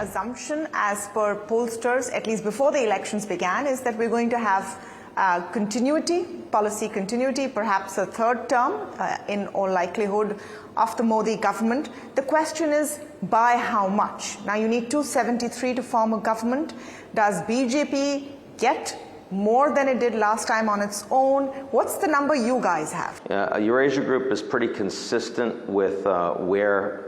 assumption, as per pollsters, at least before the elections began, is that we're going to have continuity, policy continuity, perhaps a third term in all likelihood of the Modi government. The question is, by how much? Now, you need 273 to form a government. Does BJP get more than it did last time on its own? What's the number you guys have? Eurasia Group is pretty consistent with where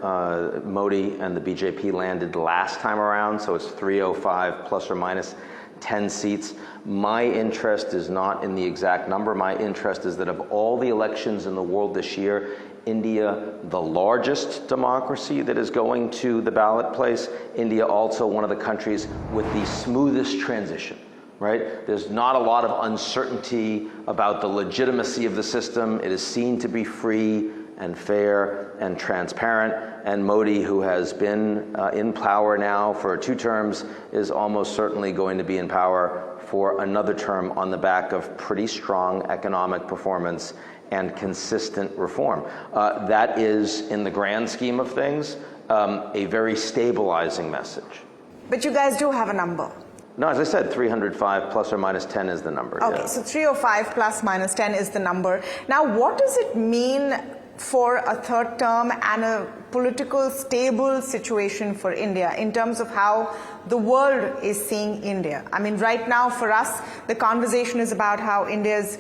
Modi and the BJP landed last time around, so it's 305 plus or minus 10 seats. My interest is not in the exact number. My interest is that of all the elections in the world this year, India, the largest democracy that is going to the ballot place, India also one of the countries with the smoothest transition. Right? There's not a lot of uncertainty about the legitimacy of the system. It is seen to be free and fair and transparent. And Modi, who has been in power now for 2 terms, is almost certainly going to be in power for another term on the back of pretty strong economic performance and consistent reform. That is, in the grand scheme of things, a very stabilizing message. But you guys do have a number. No, as I said, 305 plus or minus 10 is the number. Okay, yeah. So 305 plus minus 10 is the number. Now, what does it mean for a third term and a political stable situation for India in terms of how the world is seeing India? I mean, right now for us, the conversation is about how India's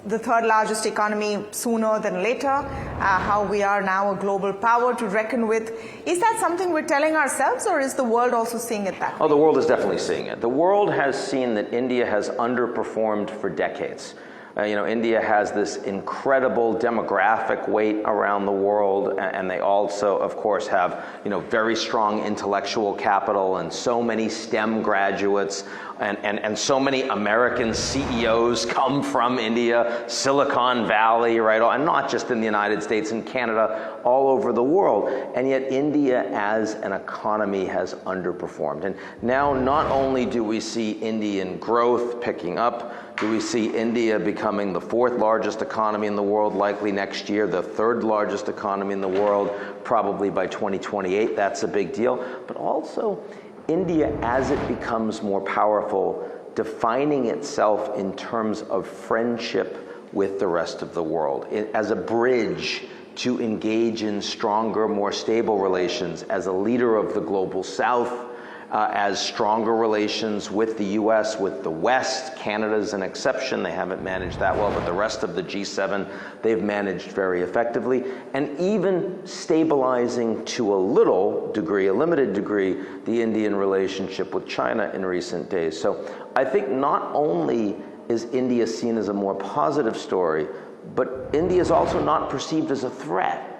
the third largest economy sooner than later, how we are now a global power to reckon with. Is that something we're telling ourselves, or is the world also seeing it that way? Oh, the world is definitely seeing it. The world has seen that India has underperformed for decades. India has this incredible demographic weight around the world, and they also, of course, have, very strong intellectual capital and so many STEM graduates, and so many American CEOs come from India, Silicon Valley, right? And not just in the United States and Canada, all over the world. And yet India as an economy has underperformed. And now not only do we see Indian growth picking up, do we see India becoming the 4th largest economy in the world likely next year, the 3rd largest economy in the world probably by 2028. That's a big deal. But also India, as it becomes more powerful, defining itself in terms of friendship with the rest of the world, as a bridge to engage in stronger, more stable relations, as a leader of the global South, as stronger relations with the U.S., with the West. Canada's an exception. They haven't managed that well, but the rest of the G7, they've managed very effectively. And even stabilizing to a little degree, a limited degree, the Indian relationship with China in recent days. So I think not only is India seen as a more positive story, but India is also not perceived as a threat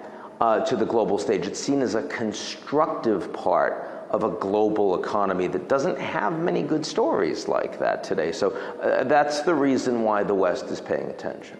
to the global stage. It's seen as a constructive part of a global economy that doesn't have many good stories like that today. So that's the reason why the West is paying attention.